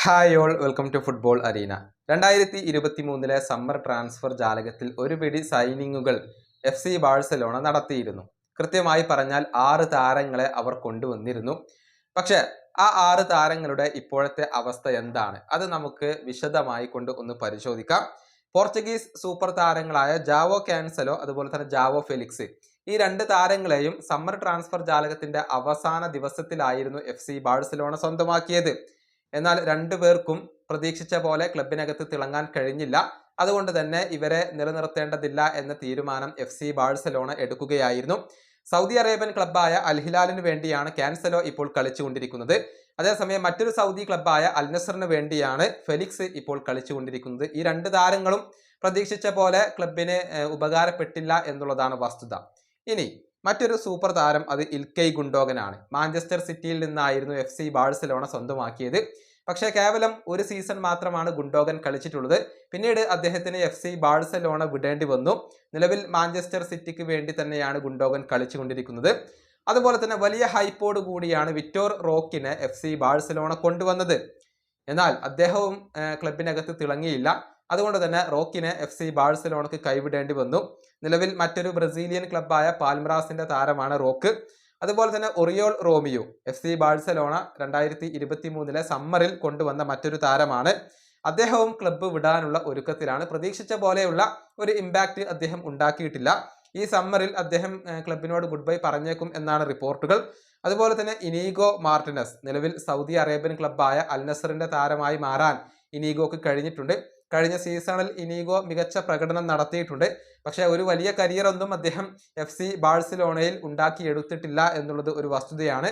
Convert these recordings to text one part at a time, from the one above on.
Hi all, welcome to football arena. 2023 summer transfer ജാലകത്തിൽ ഒരു പിടി സൈനിങ്ങുകൾ FC ബാഴ്സലോണ നടത്തിയിരുന്നു. കൃത്യമായി പറഞ്ഞാൽ 6 താരങ്ങളെ അവർ കൊണ്ടുവന്നിരുന്നു. പക്ഷേ ആ 6 താരങ്ങളുടെ ഇപ്പോഴത്തെ അവസ്ഥ എന്താണ്, അത് നമുക്ക് വിശദമായി കൊണ്ട് ഒന്ന് പരിശോധിക്കാം. പോർച്ചുഗീസ് സൂപ്പർ താരങ്ങളായ ജാവോ കാൻസലോ അതുപോലെ തന്നെ ജാവോ ഫെലിക്സ്, ഈ 2 താരങ്ങളെയും സമ്മർ ട്രാൻസ്ഫർ ജാലകത്തിന്റെ അവസാന ദിവസത്തിലായിരുന്നു FC ബാഴ്സലോണ സ്വന്തമാക്കിയത്. എന്നാൽ രണ്ടുപേർക്കും പ്രതീക്ഷിച്ച പോലെ ക്ലബിനകത്ത് തിളങ്ങാൻ കഴിഞ്ഞില്ല. അതുകൊണ്ട് തന്നെ ഇവരെ നിലനിർത്തേണ്ടതില്ല എന്ന തീരുമാനം FC ബാഴ്സലോണ എടുക്കുകയായിരുന്നു. സൗദി അറേബ്യൻ ക്ലബ്ബായ അൽ ഹിലാലിന് വേണ്ടിയാണ് കാൻസലോ ഇപ്പോൾ കളിച്ചുകൊണ്ടിരിക്കുന്നത്. അതേസമയം മറ്റൊരു സൗദി ക്ലബ്ബായ അൽ നസറിന് വേണ്ടിയാണ് ഫെലിക്സ് ഇപ്പോൾ കളിച്ചുകൊണ്ടിരിക്കുന്നത്. ഈ 2 താരങ്ങളും പ്രതീക്ഷിച്ച പോലെ ക്ലബിന് ഉപകാരപ്പെട്ടില്ല എന്നുള്ളതാണ് വസ്തുത. ഇനി മറ്റൊരു സൂപ്പർ താരം അത് ഇൽക്കൈ ഗുണ്ടോഗനാണ്. മാഞ്ചസ്റ്റർ സിറ്റിയിൽ നിന്നായിരുന്നു FC ബാഴ്സലോണ സ്വന്തമാക്കിയത്. പക്ഷേ കേവലം ഒരു സീസൺ മാത്രമാണ് ഗുണ്ടോഗൻ കളിച്ചിട്ടുള്ളത്. പിന്നീട് അദ്ദേഹത്തിന് FC ബാഴ്സലോണ വിടേണ്ടി വന്നു. നിലവിൽ മാഞ്ചസ്റ്റർ സിറ്റിക്ക് വേണ്ടി തന്നെയാണ് ഗുണ്ടോഗൻ കളിച്ചുകൊണ്ടിരിക്കുന്നത്. അതുപോലെ തന്നെ വലിയ ഹൈപ്പോട് കൂടിയാണ് വിക്ടോർ റോക്കിനെ FC ബാഴ്സലോണ കൊണ്ടുവന്നത്. എന്നാൽ അദ്ദേഹവും ക്ലബിനകത്ത് തിളങ്ങിയില്ല. അതുകൊണ്ട് തന്നെ റോക്കിനെ FC ബാഴ്സലോണക്ക് കൈവിടേണ്ടി വന്നു. നിലവിൽ മറ്റൊരു ബ്രസീലിയൻ ക്ലബ്ബായ പാൽമറാസിന്റെ താരമാണ് റോക്ക്. അതുപോലെ തന്നെ ഒറിയോൾ റോമിയോ FC ബാഴ്സലോണ 2023 സമ്മറിൽ കൊണ്ടുവന്ന മറ്റൊരു താരമാണ്. അദ്ദേഹവും ക്ലബ്ബ് വിടാനുള്ള ഒരുക്കത്തിലാണ്. പ്രതീക്ഷിച്ച പോലെയുള്ള ഒരു ഇമ്പാക്റ്റ് അദ്ദേഹം ഉണ്ടാക്കിയിട്ടില്ല. ഈ സമ്മറിൽ അദ്ദേഹം ക്ലബിനോട് ഗുഡ് ബൈ പറഞ്ഞേക്കും എന്നാണ് റിപ്പോർട്ടുകൾ. അതുപോലെ തന്നെ ഇനീഗോ മാർട്ടിനസ്, നിലവിൽ സൗദി അറേബ്യൻ ക്ലബ്ബായ അൽ നസറിന്റെ താരമായി മാറാൻ ഇനീഗോക്ക് കഴിഞ്ഞിട്ടുണ്ട്. കഴിഞ്ഞ സീസണിൽ ഇനീഗോ മികച്ച പ്രകടനം നടത്തിയിട്ടുണ്ട്. പക്ഷേ ഒരു വലിയ കരിയർ ഒന്നും അദ്ദേഹം FC ബാഴ്സലോണയിൽ ഉണ്ടാക്കിയെടുത്തിട്ടില്ല എന്നുള്ളത് ഒരു വസ്തുതയാണ്.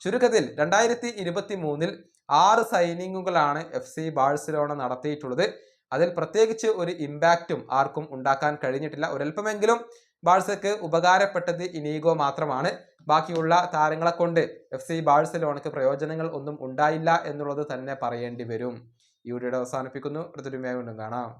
ചുരുക്കത്തിൽ 2023 6 സൈനിങ്ങുകളാണ് FC ബാഴ്സലോണ നടത്തിയിട്ടുള്ളത്. അതിൽ പ്രത്യേകിച്ച് ഒരു ഇമ്പാക്റ്റും ആർക്കും ഉണ്ടാക്കാൻ കഴിഞ്ഞിട്ടില്ല. ഒരൽപ്പമെങ്കിലും ബാഴ്സയ്ക്ക് ഉപകാരപ്പെട്ടത് ഇനീഗോ മാത്രമാണ്. ബാക്കിയുള്ള താരങ്ങളെ കൊണ്ട് FC ബാഴ്സലോണയ്ക്ക് പ്രയോജനങ്ങൾ ഒന്നും ഉണ്ടായില്ല എന്നുള്ളത് തന്നെ പറയേണ്ടി വരും. ഈ വീഡിയോ അവസാനിപ്പിക്കുന്നു. അടുത്തൊരു വീഡിയോയിൽ വീണ്ടും കാണാം.